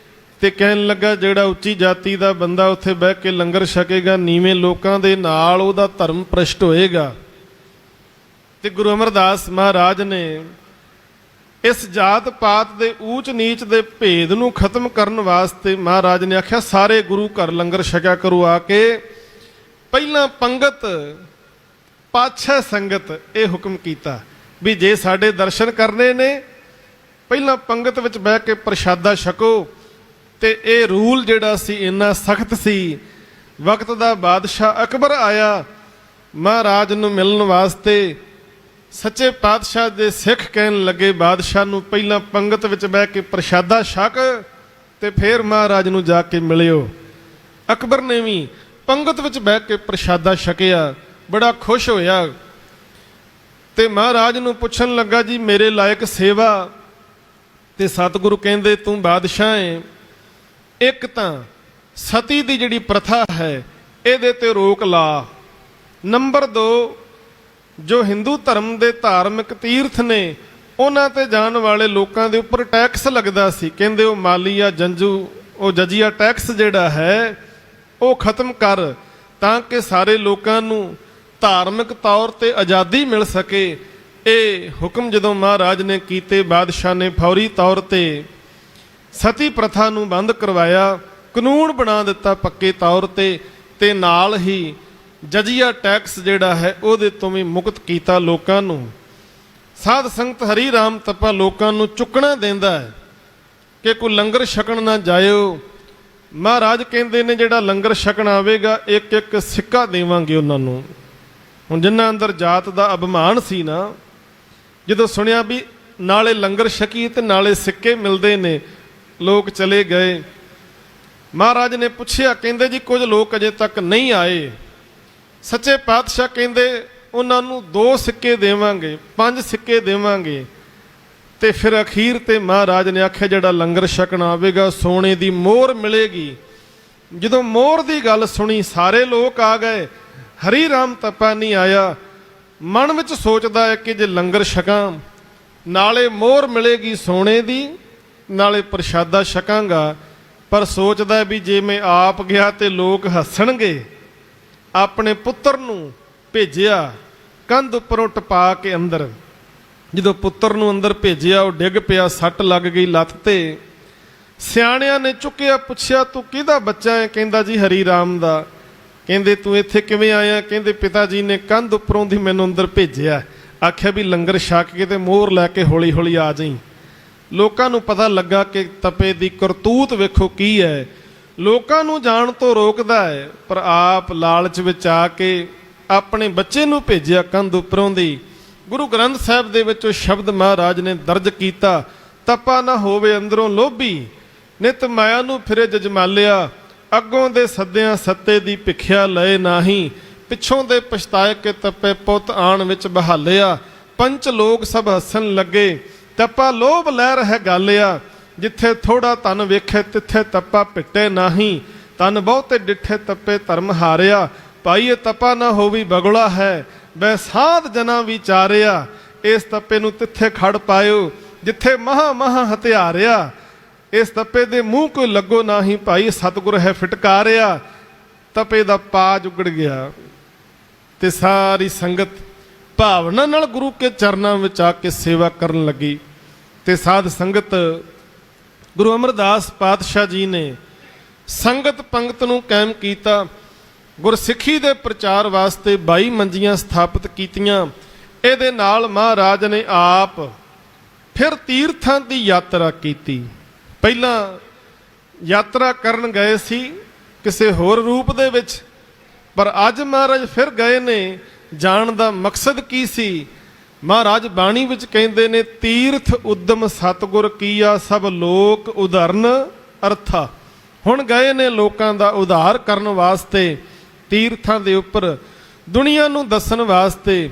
ਤੇ ਕਹਿਣ ਲੱਗਾ ਜਿਹੜਾ ਉੱਚੀ ਜਾਤੀ ਦਾ ਬੰਦਾ ਉੱਥੇ ਬਹਿ ਕੇ ਲੰਗਰ ਛਕੇਗਾ, ਨੀਵੇਂ ਲੋਕਾਂ ਦੇ ਨਾਲ ਉਹਦਾ ਧਰਮ ਭ੍ਰਿਸ਼ਟ ਹੋਏਗਾ। ਤੇ ਗੁਰੂ ਅਮਰਦਾਸ ਮਹਾਰਾਜ ਨੇ ਇਸ ਜਾਤ ਪਾਤ ਦੇ ਊਚ ਨੀਚ ਦੇ ਭੇਦ ਨੂੰ ਖਤਮ ਕਰਨ ਵਾਸਤੇ ਮਹਾਰਾਜ ਨੇ ਆਖਿਆ ਸਾਰੇ ਗੁਰੂ ਘਰ ਲੰਗਰ ਛਕਿਆ ਕਰੋ ਆ ਕੇ। ਪਹਿਲਾਂ ਪੰਗਤ ਪਾਛੈ ਸੰਗਤ ਇਹ ਹੁਕਮ ਕੀਤਾ ਵੀ ਜੇ ਸਾਡੇ ਦਰਸ਼ਨ ਕਰਨੇ ਨੇ ਪਹਿਲਾਂ ਪੰਗਤ ਵਿੱਚ ਬਹਿ ਕੇ ਪ੍ਰਸ਼ਾਦਾ ਛਕੋ। ਤੇ ਇਹ ਰੂਲ ਜਿਹੜਾ ਸੀ ਇੰਨਾ ਸਖਤ ਸੀ। ਵਕਤ ਦਾ ਬਾਦਸ਼ਾਹ ਅਕਬਰ ਆਇਆ ਮਹਾਰਾਜ ਨੂੰ ਮਿਲਣ ਵਾਸਤੇ। ਸੱਚੇ ਪਾਤਸ਼ਾਹ ਦੇ ਸਿੱਖ ਕਹਿਣ ਲੱਗੇ ਬਾਦਸ਼ਾਹ ਨੂੰ ਪਹਿਲਾਂ ਪੰਗਤ ਵਿੱਚ ਬਹਿ ਕੇ ਪ੍ਰਸ਼ਾਦਾ ਛਕ ਤੇ ਫਿਰ ਮਹਾਰਾਜ ਨੂੰ ਜਾ ਕੇ ਮਿਲਿਓ। ਅਕਬਰ ਨੇ ਵੀ ਪੰਗਤ ਵਿੱਚ ਬਹਿ ਕੇ ਪ੍ਰਸ਼ਾਦਾ ਛਕਿਆ, ਬੜਾ ਖੁਸ਼ ਹੋਇਆ ਤੇ ਮਹਾਰਾਜ ਨੂੰ ਪੁੱਛਣ ਲੱਗਾ ਜੀ ਮੇਰੇ ਲਾਇਕ ਸੇਵਾ। ਤੇ ਸਤਿਗੁਰੂ ਕਹਿੰਦੇ ਤੂੰ ਬਾਦਸ਼ਾਹ ਹੈ, ਇੱਕ ਤਾਂ ਸਤੀ ਦੀ ਜਿਹੜੀ ਪ੍ਰਥਾ ਹੈ ਇਹਦੇ ਤੇ ਰੋਕ ਲਾ। ਨੰਬਰ 2 ਜੋ ਹਿੰਦੂ ਧਰਮ ਦੇ ਧਾਰਮਿਕ ਤੀਰਥ ਨੇ ਉਹਨਾਂ ਤੇ ਜਾਣ ਵਾਲੇ ਲੋਕਾਂ ਦੇ ਉੱਪਰ ਟੈਕਸ ਲੱਗਦਾ ਸੀ, ਕਹਿੰਦੇ ਉਹ ਮਾਲੀਆ ਜੰਜੂ ਉਹ ਜਜੀਆ ਟੈਕਸ ਜਿਹੜਾ ਹੈ ਉਹ ਖਤਮ ਕਰ ਤਾਂ ਕਿ ਸਾਰੇ ਲੋਕਾਂ ਨੂੰ ਧਾਰਮਿਕ ਤੌਰ ਤੇ ਆਜ਼ਾਦੀ ਮਿਲ ਸਕੇ। ਇਹ ਹੁਕਮ ਜਦੋਂ ਮਹਾਰਾਜ ਨੇ ਕੀਤੇ ਬਾਦਸ਼ਾਹ ਨੇ ਫੌਰੀ ਤੌਰ ਤੇ ਸਤੀ ਪ੍ਰਥਾ ਨੂੰ ਬੰਦ ਕਰਵਾਇਆ, ਕਾਨੂੰਨ ਬਣਾ ਦਿੱਤਾ ਪੱਕੇ ਤੌਰ ਤੇ ਨਾਲ ਹੀ ਜਜੀਆ ਟੈਕਸ ਜਿਹੜਾ ਹੈ ਉਹਦੇ ਤੋਂ ਵੀ ਮੁਕਤ ਕੀਤਾ ਲੋਕਾਂ ਨੂੰ। ਸਾਧ ਸੰਗਤ ਹਰੀ ਰਾਮ ਤਪਾ ਲੋਕਾਂ ਨੂੰ ਚੁੱਕਣਾ ਦਿੰਦਾ ਹੈ ਕਿ ਕੋਈ ਲੰਗਰ ਛਕਣ ਨਾ ਜਾਇਓ। ਮਹਾਰਾਜ ਕਹਿੰਦੇ ਨੇ ਜਿਹੜਾ ਲੰਗਰ ਛਕਣ ਆਵੇਗਾ ਇੱਕ ਇੱਕ ਸਿੱਕਾ ਦੇਵਾਂਗੇ ਉਹਨਾਂ ਨੂੰ। ਹੁਣ ਜਿਨ੍ਹਾਂ ਅੰਦਰ ਜਾਤ ਦਾ ਅਭਿਮਾਨ ਸੀ ਨਾ, ਜਦੋਂ ਸੁਣਿਆ ਵੀ ਨਾਲੇ ਲੰਗਰ ਛਕੀ ਤੇ ਨਾਲੇ ਸਿੱਕੇ ਮਿਲਦੇ ਨੇ, ਲੋਕ ਚਲੇ ਗਏ। ਮਹਾਰਾਜ ਨੇ ਪੁੱਛਿਆ, ਕਹਿੰਦੇ ਜੀ ਕੁਝ ਲੋਕ ਅਜੇ ਤੱਕ ਨਹੀਂ ਆਏ। ਸੱਚੇ ਪਾਤਸ਼ਾਹ ਕਹਿੰਦੇ ਉਹਨਾਂ ਨੂੰ 2 ਸਿੱਕੇ ਦੇਵਾਂਗੇ, 5 ਸਿੱਕੇ ਦੇਵਾਂਗੇ। ਤੇ ਫਿਰ ਅਖੀਰ ਤੇ ਮਹਾਰਾਜ ਨੇ ਆਖਿਆ ਜਿਹੜਾ ਲੰਗਰ ਛਕਣ ਆਵੇਗਾ ਸੋਨੇ ਦੀ ਮੋਹਰ ਮਿਲੇਗੀ। ਜਦੋਂ ਮੋਹਰ ਦੀ ਗੱਲ ਸੁਣੀ ਸਾਰੇ ਲੋਕ ਆ ਗਏ, ਹਰੀ ਰਾਮ ਤਪਾ ਨਹੀਂ ਆਇਆ। ਮਨ ਵਿੱਚ ਸੋਚਦਾ ਹੈ ਕਿ ਜੇ ਲੰਗਰ ਛਕਾਂ ਨਾਲੇ ਮੋਹਰ ਮਿਲੇਗੀ ਸੋਨੇ ਦੀ ਨਾਲੇ ਪ੍ਰਸ਼ਾਦਾ ਛਕਾਂਗਾ, ਪਰ ਸੋਚਦਾ ਵੀ ਜੇ ਮੈਂ ਆਪ ਗਿਆ ਤੇ ਲੋਕ ਹੱਸਣਗੇ। ਆਪਣੇ ਪੁੱਤਰ ਨੂੰ ਭੇਜਿਆ ਕੰਧ ਉੱਪਰੋਂ ਟਪਾ ਕੇ ਅੰਦਰ। ਜਦੋਂ ਪੁੱਤਰ ਨੂੰ ਅੰਦਰ ਭੇਜਿਆ ਉਹ ਡਿੱਗ ਪਿਆ, ਸੱਟ ਲੱਗ ਗਈ ਲੱਤ ਤੇ। ਸਿਆਣਿਆਂ ਨੇ ਚੁੱਕਿਆ, ਪੁੱਛਿਆ ਤੂੰ ਕਿਹਦਾ ਬੱਚਾ ਹੈ? ਕਹਿੰਦਾ ਜੀ ਹਰੀ ਰਾਮ ਦਾ। ਕਹਿੰਦੇ ਤੂੰ ਇੱਥੇ ਕਿਵੇਂ ਆਇਆ? ਕਹਿੰਦੇ ਪਿਤਾ ਜੀ ਨੇ ਕੰਧ ਉੱਪਰੋਂ ਦੀ ਮੈਨੂੰ ਅੰਦਰ ਭੇਜਿਆ, ਆਖਿਆ ਵੀ ਲੰਗਰ ਛਕ ਕੇ ਤੇ ਮੋਹਰ ਲੈ ਕੇ ਹੌਲੀ ਹੌਲੀ ਆ ਜਾਈਂ। ਲੋਕਾਂ ਨੂੰ ਪਤਾ ਲੱਗਾ ਕਿ ਤਪੇ ਦੀ ਕਰਤੂਤ ਵੇਖੋ ਕੀ ਹੈ। ਲੋਕਾਂ ਨੂੰ ਜਾਣ ਤੋਂ ਰੋਕਦਾ ਹੈ ਪਰ ਆਪ ਲਾਲਚ ਵਿੱਚ ਆ ਕੇ ਆਪਣੇ ਬੱਚੇ ਨੂੰ ਭੇਜਿਆ ਕੰਧ ਉੱਪਰੋਂ ਦੀ। ਗੁਰੂ ਗ੍ਰੰਥ ਸਾਹਿਬ ਦੇ ਵਿੱਚ ਉਹ ਸ਼ਬਦ ਮਹਾਰਾਜ ਨੇ ਦਰਜ ਕੀਤਾ, ਤਪਾ ਨਾ ਹੋਵੇ ਅੰਦਰੋਂ ਲੋਭੀ, ਨਿਤ ਮਾਇਆ ਨੂੰ ਫਿਰੇ ਜਜਮਾਲਿਆ। ਅੱਗੋਂ ਦੇ ਸੱਦਿਆਂ ਸੱਤੇ ਦੀ ਭਿਖਿਆ ਲਏ ਨਾਹੀਂ, ਪਿੱਛੋਂ ਦੇ ਪਛਤਾਏ ਕਿ ਤਪੇ ਪੁੱਤ ਆਣ ਵਿੱਚ ਬਹਾਲਿਆ। ਪੰਚ ਲੋਕ ਸਭ ਹੱਸਣ ਲੱਗੇ, ਤਪਾ ਲੋਭ ਲੈ ਰਹਿ ਗਾਲਿਆ। ਜਿੱਥੇ ਥੋੜਾ ਧਨ ਵੇਖੇ ਤਿੱਥੇ ਤਪਾ ਪਿੱਟੇ ਨਾਹੀਂ, ਤਨ ਬਹੁਤੇ ਡਿੱਠੇ ਤਪੇ ਧਰਮ ਹਾਰਿਆ। ਭਾਈ ਇਹ ਤਪਾ ਨਾ ਹੋਵੀ ਬਗਲਾ ਹੈ, ਬੈ ਸਾਧ ਜਨਾ ਵਿਚਾਰਿਆ। ਇਸ ਤਪੇ ਨੂੰ ਤਿੱਥੇ ਖੜ ਪਾਇਓ ਜਿੱਥੇ ਮਹਾ ਮਹਾ ਹਥਿਆਰਿਆ। ਇਸ ਤਪੇ ਦੇ ਮੂੰਹ ਕੋਈ ਲੱਗੋ ਨਾਹੀਂ, ਭਾਈ ਸਤਿਗੁਰ ਹੈ ਫਿਟਕਾਰਿਆ। ਤਪੇ ਦਾ ਪਾਜ ਉਗੜ ਗਿਆ ਤੇ ਸਾਰੀ ਸੰਗਤ ਭਾਵਨਾ ਨਾਲ ਗੁਰੂ ਕੇ ਚਰਨਾਂ ਵਿੱਚ ਆ ਕੇ ਸੇਵਾ ਕਰਨ ਲੱਗੀ। ਤੇ ਸਾਧ ਸੰਗਤ ਗੁਰੂ ਅਮਰਦਾਸ ਪਾਤਸ਼ਾਹ ਜੀ ਨੇ ਸੰਗਤ ਪੰਗਤ ਨੂੰ ਕਾਇਮ ਕੀਤਾ। ਗੁਰਸਿੱਖੀ ਦੇ ਪ੍ਰਚਾਰ ਵਾਸਤੇ 22 ਮੰਜੀਆਂ ਸਥਾਪਿਤ ਕੀਤੀਆਂ। ਇਹਦੇ ਨਾਲ ਮਹਾਰਾਜ ਨੇ ਆਪ ਫਿਰ ਤੀਰਥਾਂ ਦੀ ਯਾਤਰਾ ਕੀਤੀ। ਪਹਿਲਾਂ ਯਾਤਰਾ ਕਰਨ ਗਏ ਸੀ ਕਿਸੇ ਹੋਰ ਰੂਪ ਦੇ ਵਿੱਚ, ਪਰ ਅੱਜ ਮਹਾਰਾਜ ਫਿਰ ਗਏ ਨੇ। ਜਾਣ ਦਾ ਮਕਸਦ ਕੀ ਸੀ? ਮਹਾਰਾਜ ਬਾਣੀ ਵਿੱਚ ਕਹਿੰਦੇ ਨੇ, ਤੀਰਥ ਉਦਮ ਸਤਿਗੁਰ ਕੀਆ ਸਭ ਲੋਕ ਉਧਰਨ ਅਰਥਾ। ਹੁਣ ਗਏ ਨੇ ਲੋਕਾਂ ਦਾ ਉਧਾਰ ਕਰਨ ਵਾਸਤੇ, ਤੀਰਥਾਂ ਦੇ ਉੱਪਰ ਦੁਨੀਆ ਨੂੰ ਦੱਸਣ ਵਾਸਤੇ,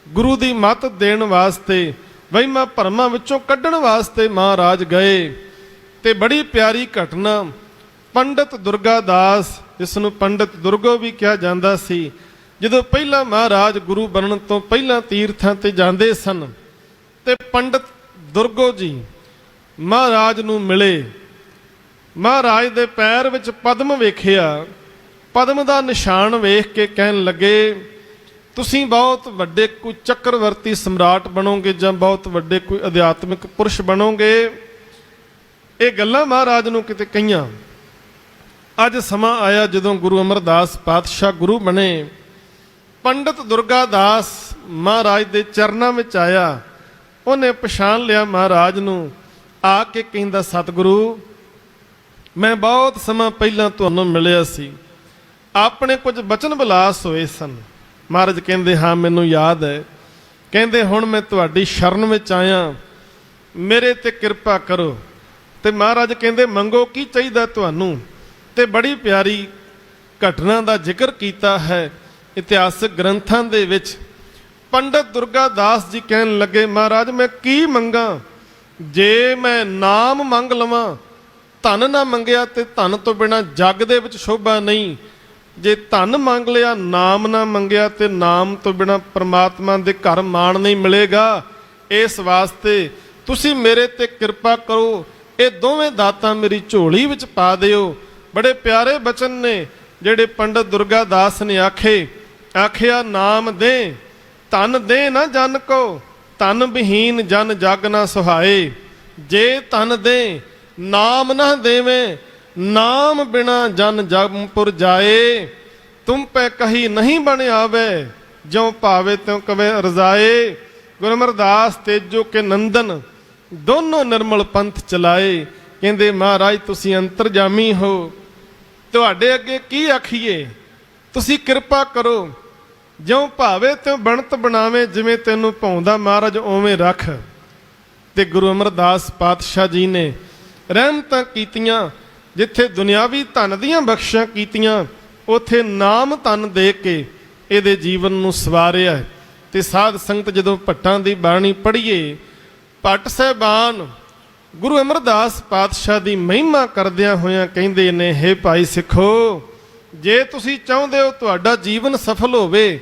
ਗੁਰੂ ਦੀ ਮੱਤ ਦੇਣ ਵਾਸਤੇ, ਵਹਿਮਾਂ ਭਰਮਾਂ ਵਿੱਚੋਂ ਕੱਢਣ ਵਾਸਤੇ ਮਹਾਰਾਜ ਗਏ। ਤੇ ਬੜੀ ਪਿਆਰੀ ਘਟਨਾ, ਪੰਡਤ ਦੁਰਗਾ ਦਾਸ, ਜਿਸ ਨੂੰ ਪੰਡਤ ਦੁਰਗੋ ਵੀ ਕਿਹਾ ਜਾਂਦਾ ਸੀ, ਜਦੋਂ ਪਹਿਲਾਂ ਮਹਾਰਾਜ ਗੁਰੂ ਬਣਨ ਤੋਂ ਪਹਿਲਾਂ ਤੀਰਥਾਂ ਤੇ ਜਾਂਦੇ ਸਨ ਤੇ ਪੰਡਤ ਦੁਰਗੋ ਜੀ ਮਹਾਰਾਜ ਨੂੰ ਮਿਲੇ। ਮਹਾਰਾਜ ਦੇ ਪੈਰ ਵਿੱਚ ਪਦਮ ਵੇਖਿਆ, ਪਦਮ ਦਾ ਨਿਸ਼ਾਨ ਵੇਖ ਕੇ ਕਹਿਣ ਲੱਗੇ, ਤੁਸੀਂ ਬਹੁਤ ਵੱਡੇ ਕੋਈ ਚੱਕਰਵਰਤੀ ਸਮਰਾਟ ਬਣੋਗੇ ਜਾਂ ਬਹੁਤ ਵੱਡੇ ਕੋਈ ਅਧਿਆਤਮਿਕ ਪੁਰਸ਼ ਬਣੋਗੇ। ਇਹ ਗੱਲਾਂ ਮਹਾਰਾਜ ਨੂੰ ਕਿਤੇ ਕਹੀਆਂ। ਅੱਜ ਸਮਾਂ ਆਇਆ ਜਦੋਂ ਗੁਰੂ ਅਮਰਦਾਸ ਪਾਤਸ਼ਾਹ ਗੁਰੂ ਬਣੇ। ਪੰਡਤ ਦੁਰਗਾ ਦਾਸ ਮਹਾਰਾਜ ਦੇ ਚਰਨਾਂ ਵਿੱਚ ਆਇਆ। ਉਹਨੇ ਪਛਾਣ ਲਿਆ ਮਹਾਰਾਜ ਨੂੰ, ਆ ਕੇ ਕਹਿੰਦਾ, ਸਤਿਗੁਰੂ ਮੈਂ ਬਹੁਤ ਸਮਾਂ ਪਹਿਲਾਂ ਤੁਹਾਨੂੰ ਮਿਲਿਆ ਸੀ, ਆਪਣੇ ਕੁਝ ਬਚਨ ਵਿਲਾਸ ਹੋਏ ਸਨ। ਮਹਾਰਾਜ ਕਹਿੰਦੇ, ਹਾਂ ਮੈਨੂੰ ਯਾਦ ਹੈ। ਕਹਿੰਦੇ, ਹੁਣ ਮੈਂ ਤੁਹਾਡੀ ਸ਼ਰਨ ਵਿੱਚ ਆਇਆ, ਮੇਰੇ ਤੇ ਕਿਰਪਾ ਕਰੋ। ਤੇ ਮਹਾਰਾਜ ਕਹਿੰਦੇ, ਮੰਗੋ ਕੀ ਚਾਹੀਦਾ ਤੁਹਾਨੂੰ। ਤੇ ਬੜੀ ਪਿਆਰੀ ਘਟਨਾ ਦਾ ਜ਼ਿਕਰ ਕੀਤਾ ਹੈ ਇਤਿਹਾਸਕ ਗ੍ਰੰਥਾਂ ਦੇ ਵਿੱਚ। ਪੰਡਤ ਦੁਰਗਾ ਦਾਸ ਜੀ ਕਹਿਣ ਲੱਗੇ, ਮਹਾਰਾਜ ਮੈਂ ਕੀ ਮੰਗਾ? ਜੇ ਮੈਂ ਨਾਮ ਮੰਗ ਲਵਾਂ, ਧਨ ਨਾ ਮੰਗਿਆ ਤੇ ਧਨ ਤੋਂ ਬਿਨਾਂ ਜੱਗ ਦੇ ਵਿੱਚ ਸ਼ੋਭਾ ਨਹੀਂ। ਜੇ ਧਨ ਮੰਗ ਲਿਆ, ਨਾਮ ਨਾ ਮੰਗਿਆ ਤੇ ਨਾਮ ਤੋਂ ਬਿਨਾਂ ਪ੍ਰਮਾਤਮਾ ਦੇ ਘਰ ਮਾਣ ਨਹੀਂ ਮਿਲੇਗਾ। ਇਸ ਵਾਸਤੇ ਤੁਸੀਂ ਮੇਰੇ ਤੇ ਕਿਰਪਾ ਕਰੋ, ਇਹ ਦੋਵੇਂ ਦਾਤਾਂ ਮੇਰੀ ਝੋਲੀ ਵਿੱਚ ਪਾ ਦਿਓ। ਬੜੇ ਪਿਆਰੇ ਬਚਨ ਨੇ ਜਿਹੜੇ ਪੰਡਤ ਦੁਰਗਾ ਦਾਸ ਨੇ ਆਖਿਆ, ਨਾਮ ਦੇ ਧਨ ਦੇ ਨਾ ਜਨ ਕੋ, ਧਨ ਵਿਹੀਨ ਜਨ ਜਗ ਨਾ ਸੁਹਾਏ। ਜੇ ਧਨ ਦੇ ਨਾਮ ਨਾ ਦੇਵੇਂ, ਨਾਮ ਬਿਨਾ ਜਨ ਜਗਪੁਰ ਜਾਏ। ਤੁਮ ਪੈ ਕਹੀ ਨਹੀਂ ਬਣ ਆਵੇ, ਜਿਉ ਭਾਵੇ ਤਿਉ ਕਵੇ ਰਜ਼ਾਏ। ਗੁਰੂ ਅਮਰਦਾਸ ਤੇਜੋ ਕੇ ਨੰਦਨ ਦੋਨੋਂ ਨਿਰਮਲ ਪੰਥ ਚਲਾਏ। ਕਹਿੰਦੇ, ਮਹਾਰਾਜ ਤੁਸੀਂ ਅੰਤਰਜਾਮੀ ਹੋ, ਤੁਹਾਡੇ ਅੱਗੇ ਕੀ ਆਖੀਏ, ਤੁਸੀਂ ਕਿਰਪਾ ਕਰੋ। ਜਿਉਂ ਭਾਵੇ ਤਿਉ ਬਣਤ ਬਣਾਵੇ, ਜਿਵੇਂ ਤੈਨੂੰ ਭਾਉਂਦਾ ਮਹਾਰਾਜ ਉਵੇਂ ਰੱਖ। ਤੇ ਗੁਰੂ ਅਮਰਦਾਸ ਪਾਤਸ਼ਾਹ ਜੀ ਨੇ ਰਹਿਮਤਾਂ ਕੀਤੀਆਂ। ਜਿੱਥੇ ਦੁਨਿਆਵੀ ਧਨ ਦੀਆਂ ਬਖਸ਼ਾਂ ਕੀਤੀਆਂ, ਉੱਥੇ ਨਾਮ ਧਨ ਦੇ ਕੇ ਇਹਦੇ ਜੀਵਨ ਨੂੰ ਸਵਾਰਿਆ। ਤੇ ਸਾਧ ਸੰਗਤ ਜਦੋਂ ਭੱਟਾਂ ਦੀ ਬਾਣੀ ਪੜ੍ਹੀਏ, ਭੱਟ ਸਾਹਿਬਾਨ ਗੁਰੂ ਅਮਰਦਾਸ ਪਾਤਸ਼ਾਹ ਦੀ ਮਹਿਮਾ ਕਰਦਿਆਂ ਹੋਇਆਂ ਕਹਿੰਦੇ ਨੇ, ਹੇ ਭਾਈ ਸਿੱਖੋ, ਜੇ ਤੁਸੀਂ ਚਾਹੁੰਦੇ ਹੋ ਤੁਹਾਡਾ ਜੀਵਨ ਸਫਲ ਹੋਵੇ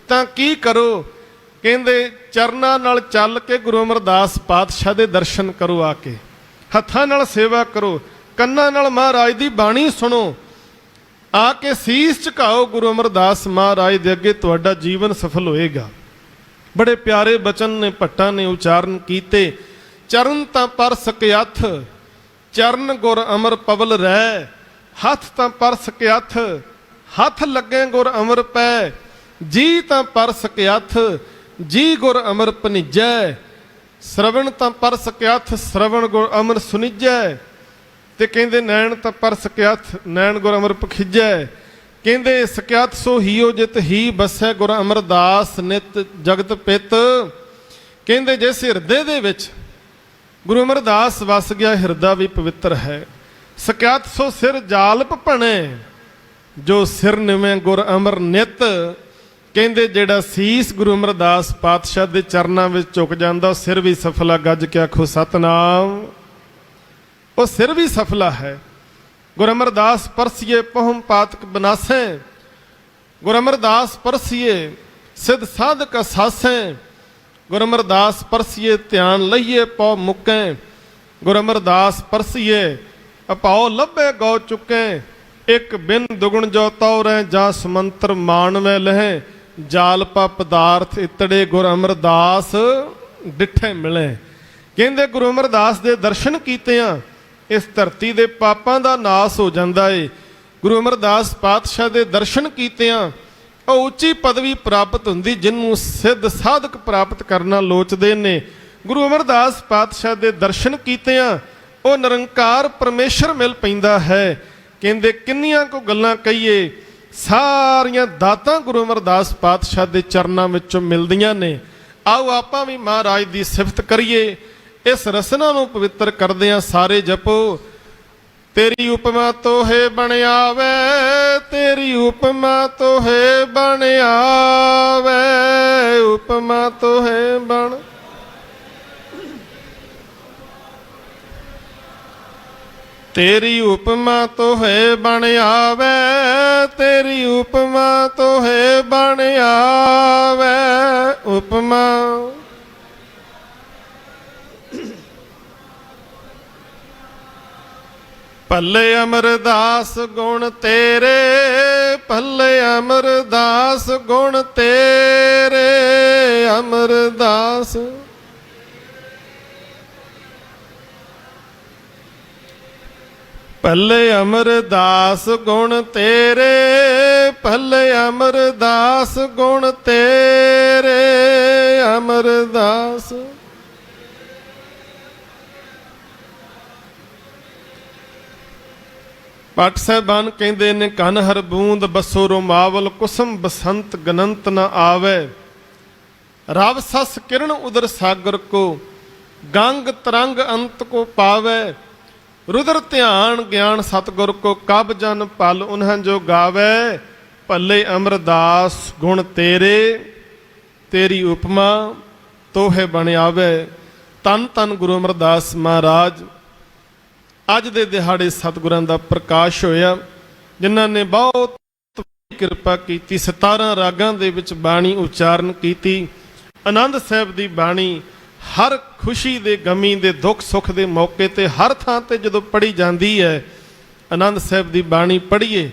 ਤਾਂ ਕੀ ਕਰੋ? ਕਹਿੰਦੇ, ਚਰਨਾਂ ਨਾਲ ਚੱਲ ਕੇ ਗੁਰੂ ਅਮਰਦਾਸ ਪਾਤਸ਼ਾਹ ਦੇ ਦਰਸ਼ਨ ਕਰੋ, ਆ ਕੇ ਹੱਥਾਂ ਨਾਲ ਸੇਵਾ ਕਰੋ, ਕੰਨਾਂ ਨਾਲ ਮਹਾਰਾਜ ਦੀ ਬਾਣੀ ਸੁਣੋ, ਆ ਕੇ ਸੀਸ ਝੁਕਾਓ ਗੁਰੂ ਅਮਰਦਾਸ ਮਹਾਰਾਜ ਦੇ ਅੱਗੇ, ਤੁਹਾਡਾ ਜੀਵਨ ਸਫਲ ਹੋਏਗਾ। ਬੜੇ ਪਿਆਰੇ ਬਚਨ ਨੇ ਭੱਟਾਂ ਨੇ ਉਚਾਰਨ ਕੀਤੇ। ਚਰਨ ਤਾਂ ਪਰ ਸਕਯਥ, ਚਰਨ ਗੁਰ ਅਮਰ ਪਵਲ ਰਹਿ। ਹੱਥ ਤਾਂ ਪਰ ਸਕਯਥ, ਹੱਥ ਲੱਗੇ ਗੁਰ ਅਮਰ ਪੈ। ਜੀ ਤਾਂ ਪਰ ਸਕਯਥ, ਜੀ ਗੁਰ ਅਮਰ ਭਣੀਜੈ। ਸ਼ਰਵਣ ਤਾਂ ਪਰ ਸਕਯਥ, ਸ਼ਰਵਣ ਗੁਰ ਅਮਰ ਸੁਣੀਜੈ। ਤੇ ਕਹਿੰਦੇ, ਨੈਣ ਤਾਂ ਪਰ ਸਕਯਥ, ਨੈਣ ਗੁਰ ਅਮਰ ਪਖੀਜੈ। ਕਹਿੰਦੇ, ਸਕਯਥ ਸੋ ਹੀਓ ਜਿਤ ਹੀ ਬਸੈ ਗੁਰ ਅਮਰਦਾਸ ਨਿਤ ਜਗਤ ਪਿਤ। ਕਹਿੰਦੇ, ਜਿਸ ਹਿਰਦੇ ਦੇ ਵਿੱਚ ਗੁਰੂ ਅਮਰਦਾਸ ਵਸ ਗਿਆ, ਹਿਰਦਾ ਵੀ ਪਵਿੱਤਰ ਹੈ। ਸਕਯਥ ਸੋ ਸਿਰ ਜਾਲਪ ਭਣੇ, ਜੋ ਸਿਰ ਨਿਵੇਂ ਗੁਰ ਅਮਰ ਨਿਤ। ਕਹਿੰਦੇ, ਜਿਹੜਾ ਸੀਸ ਗੁਰੂ ਅਮਰਦਾਸ ਪਾਤਸ਼ਾਹ ਦੇ ਚਰਨਾਂ ਵਿੱਚ ਝੁਕ ਜਾਂਦਾ, ਉਹ ਸਿਰ ਵੀ ਸਫਲਾ। ਗੱਜ ਕੇ ਆਖੋ ਸਤਨਾਮ। ਉਹ ਸਿਰ ਵੀ ਸਫਲਾ ਹੈ। ਗੁਰੂ ਅਮਰਦਾਸ ਪਰਸੀਏ ਪਹੁਮ ਪਾਤਕ ਬਨਾਸੈ। ਗੁਰੂ ਅਮਰਦਾਸ ਪਰਸੀਏ ਸਿੱਧ ਸਾਧਕ ਅਸਾਸੈ। ਗੁਰੂ ਅਮਰਦਾਸ ਪਰਸੀਏ ਧਿਆਨ ਲਈਏ ਪਉ ਮੁਕੈ। ਗੁਰੂ ਅਮਰਦਾਸ ਪਰਸੀਏ ਅਪਾਉ ਲੱਭੇ ਗਉ ਚੁੱਕੈ। एक बिन दुगुण जो तौरै जा समंतर मानवै लहै जालपा पदार्थ इतड़े गुर अमरदास डिठे मिले। कहते गुरु अमरदास दे दर्शन कीतियां इस धरती दे पापां दा नाश हो जांदा है। गुरु अमरदास पातशाह दे दर्शन कीतियां ਉਹ ਉੱਚੀ ਪਦਵੀ ਪ੍ਰਾਪਤ ਹੁੰਦੀ ਜਿਹਨੂੰ ਸਿੱਧ ਸਾਧਕ ਪ੍ਰਾਪਤ ਕਰਨਾ ਲੋਚਦੇ ਨੇ। ਗੁਰੂ ਅਮਰਦਾਸ ਪਾਤਸ਼ਾਹ ਦੇ ਦਰਸ਼ਨ ਕੀਤਿਆਂ ਉਹ ਨਿਰੰਕਾਰ ਪਰਮੇਸ਼ਰ ਮਿਲ ਪੈਂਦਾ ਹੈ। ਕਹਿੰਦੇ ਕਿੰਨੀਆਂ ਕੁ ਗੱਲਾਂ ਕਹੀਏ, ਸਾਰੀਆਂ ਦਾਤਾਂ ਗੁਰੂ ਅਮਰਦਾਸ ਪਾਤਸ਼ਾਹ ਦੇ ਚਰਨਾਂ ਵਿੱਚੋਂ ਮਿਲਦੀਆਂ ਨੇ। ਆਓ ਆਪਾਂ ਵੀ ਮਹਾਰਾਜ ਦੀ ਸਿਫਤ ਕਰੀਏ, ਇਸ ਰਸਨਾ ਨੂੰ ਪਵਿੱਤਰ ਕਰਦੇ ਹਾਂ। ਸਾਰੇ ਜਪੋ तेरी उपमा तो है बन आवे, तेरी उपमा तो है बन आवे, उपमा तो है बन। तेरी उपमा तो है बन आवे, तेरी उपमा तो है बन आवे, उपमा। भले अमरदास गुण तेरे, भले अमरदास गुण तेरे, अमरदास। भले अमरदास गुण तेरे, भले अमरदास गुण तेरे, अमरदास। पट साहबान कहते ने कन हर बूंद बसो रोमावल कुसम बसंत गनंत न आवे, रव सस किरण उदर सागर को गंग तरंग अंत को पावे, रुद्र ध्यान ज्ञान सतगुर को कब जन पल उन्हें जो गावे, भले अमरदास गुण तेरे, तेरी उपमा तोहे बन आवे। तन तन गुरु अमरदास महाराज ਅੱਜ ਦੇ ਦਿਹਾੜੇ ਸਤਿਗੁਰਾਂ ਦਾ ਪ੍ਰਕਾਸ਼ ਹੋਇਆ, ਜਿਨ੍ਹਾਂ ਨੇ ਬਹੁਤ ਕਿਰਪਾ ਕੀਤੀ। 17 ਰਾਗਾਂ ਦੇ ਵਿੱਚ ਬਾਣੀ ਉਚਾਰਨ ਕੀਤੀ। ਆਨੰਦ ਸਾਹਿਬ ਦੀ ਬਾਣੀ ਹਰ ਖੁਸ਼ੀ ਦੇ ਗਮੀ ਦੇ ਦੁੱਖ ਸੁੱਖ ਦੇ ਮੌਕੇ ਤੇ ਹਰ ਥਾਂ ਤੇ ਜਦੋਂ ਪੜ੍ਹੀ ਜਾਂਦੀ ਹੈ, ਆਨੰਦ ਸਾਹਿਬ ਦੀ ਬਾਣੀ ਪੜ੍ਹੀਏ,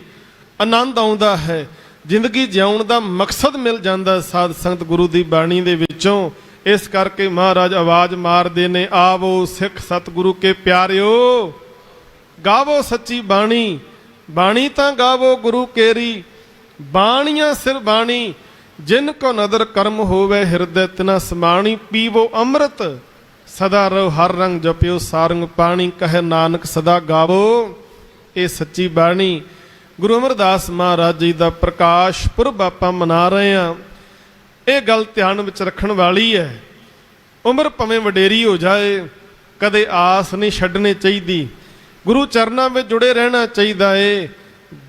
ਆਨੰਦ ਆਉਂਦਾ ਹੈ, ਜ਼ਿੰਦਗੀ ਜਿਉਣ ਦਾ ਮਕਸਦ ਮਿਲ ਜਾਂਦਾ ਸਾਧ ਸੰਗਤ ਗੁਰੂ ਦੀ ਬਾਣੀ ਦੇ ਵਿੱਚੋਂ। ਇਸ ਕਰਕੇ ਮਹਾਰਾਜ ਆਵਾਜ਼ ਮਾਰਦੇ ਨੇ, ਆਵੋ ਸਿੱਖ ਸਤਿਗੁਰੂ ਕੇ ਪਿਆਰਿਓ, गावो सच्ची बाणी, बाणी तां गावो गुरु केरी, बाणियां सिर बाणी, जिन को नदर कर्म होवे हृदय तिना समाणी, पीवो अमृत सदा रहो हर रंग जपियो सारंग पाणी, कहे नानक सदा गावो ये सच्ची बाणी। गुरु अमरदास महाराज जी का प्रकाश पुरब आपां मना रहे हैं। ये गल ध्यान विच रखण वाली है। उम्र भावें वडेरी हो जाए, कदे आस नहीं छड्डनी चाहिए, गुरु चरणों में जुड़े रहना चाहिए है।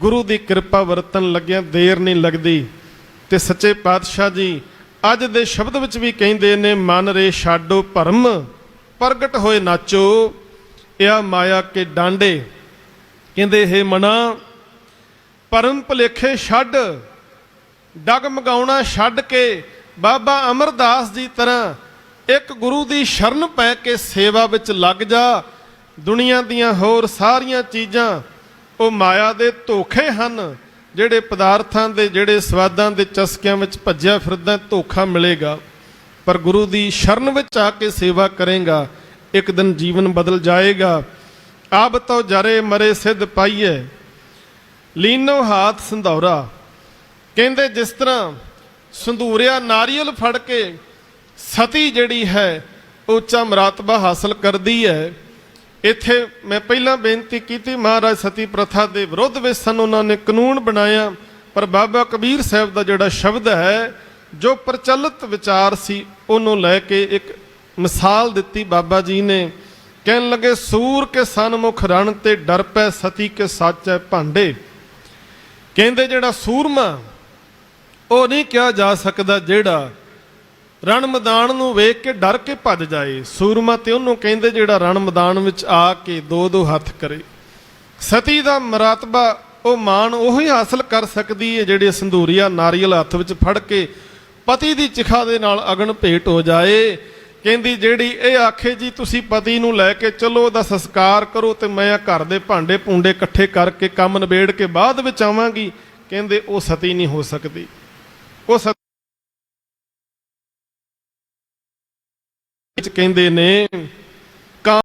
गुरु की कृपा वरतन लग्या देर नहीं लगती। तो सच्चे पातशाह जी अज दे शब्द विच भी कहते ने, मन रे छाडो भरम प्रगट होए नाचो, या माया के डांडे। कहते हे मना भरम भुलेखे छड्ड, डगमगाउणा छड्ड के बाबा अमरदास जी तरह एक गुरु की शरण पै के सेवा विच लग जा। दुनिया दियां होर सारियां चीज़ां ਉਹ ਮਾਇਆ ਦੇ ਧੋਖੇ ਹਨ, ਜਿਹੜੇ ਪਦਾਰਥਾਂ ਦੇ ਜਿਹੜੇ ਸਵਾਦਾਂ ਦੇ ਚਸਕਿਆਂ ਵਿੱਚ ਭੱਜਿਆ ਫਿਰਦਾ ਧੋਖਾ ਮਿਲੇਗਾ। ਪਰ ਗੁਰੂ ਦੀ ਸ਼ਰਨ ਵਿੱਚ ਆ ਕੇ ਸੇਵਾ ਕਰੇਗਾ, ਇੱਕ ਦਿਨ ਜੀਵਨ ਬਦਲ ਜਾਏਗਾ। ਆਬ ਤੋ ਜਰੇ ਮਰੇ ਸਿੱਧ ਪਾਈਏ, ਲੀਨੋ ਹਾਥ ਸੰਧੌਰਾ। ਕਹਿੰਦੇ ਜਿਸ ਤਰ੍ਹਾਂ ਸੰਧੂਰਿਆ ਨਾਰੀਅਲ ਫੜ ਕੇ ਸਤੀ ਜਿਹੜੀ ਹੈ ਉੱਚਾ ਮਰਾਤਬਾ ਹਾਸਲ ਕਰਦੀ ਹੈ। ਇੱਥੇ ਮੈਂ ਪਹਿਲਾਂ ਬੇਨਤੀ ਕੀਤੀ, ਮਹਾਰਾਜ ਸਤੀ ਪ੍ਰਥਾ ਦੇ ਵਿਰੁੱਧ ਵਿੱਚ ਸਨ ਉਹਨਾਂ ਨੇ ਕਾਨੂੰਨ ਬਣਾਇਆ, ਪਰ ਬਾਬਾ ਕਬੀਰ ਸਾਹਿਬ ਦਾ ਜਿਹੜਾ ਸ਼ਬਦ ਹੈ ਜੋ ਪ੍ਰਚਲਿਤ ਵਿਚਾਰ ਸੀ ਉਹਨੂੰ ਲੈ ਕੇ ਇੱਕ ਮਿਸਾਲ ਦਿੱਤੀ ਬਾਬਾ ਜੀ ਨੇ। ਕਹਿਣ ਲੱਗੇ ਸੂਰ ਕੇ ਸਨਮੁਖ ਰਣ ਤੇ ਡਰ ਪੈ ਸਤੀ ਕੇ ਸਾਚੈ ਭਾਂਡੇ। ਕਹਿੰਦੇ ਜਿਹੜਾ ਸੂਰਮਾ ਉਹ ਨਹੀਂ ਕਿਹਾ ਜਾ ਸਕਦਾ ਜਿਹੜਾ ਰਣ ਮੈਦਾਨ ਨੂੰ ਵੇਖ ਕੇ ਡਰ ਕੇ ਭੱਜ ਜਾਏ। ਸੂਰਮਾ ਤੇ ਉਹਨੂੰ ਕਹਿੰਦੇ ਜਿਹੜਾ ਰਣ ਮੈਦਾਨ ਵਿੱਚ ਆ ਕੇ ਦੋ ਦੋ ਹੱਥ ਕਰੇ। ਸਤੀ ਦਾ ਮਰਾਤਬਾ ਉਹ ਮਾਣ ਉਹੀ ਹਾਸਲ ਕਰ ਸਕਦੀ ਹੈ ਜਿਹੜੇ ਸੰਧੂਰੀਆ ਨਾਰੀਅਲ ਹੱਥ ਵਿੱਚ ਫੜ ਕੇ ਪਤੀ ਦੀ ਚਿਖਾ ਦੇ ਨਾਲ ਅਗਨ ਭੇਟ ਹੋ ਜਾਏ। ਕਹਿੰਦੀ ਜਿਹੜੀ ਇਹ ਆਖੇ ਜੀ ਤੁਸੀਂ ਪਤੀ ਨੂੰ ਲੈ ਕੇ ਚਲੋ, ਉਹਦਾ ਸੰਸਕਾਰ ਕਰੋ ਤੇ ਮੈਂ ਘਰ ਦੇ ਭਾਂਡੇ ਭੁੰਡੇ ਇਕੱਠੇ ਕਰਕੇ ਕੰਮ ਨਿਬੇੜ ਕੇ ਬਾਅਦ ਵਿੱਚ ਆਵਾਂਗੀ, ਕਹਿੰਦੇ ਉਹ ਸਤੀ ਨਹੀਂ ਹੋ ਸਕਦੀ। ਉਹ ਕਹਿੰਦੇ ਨੇ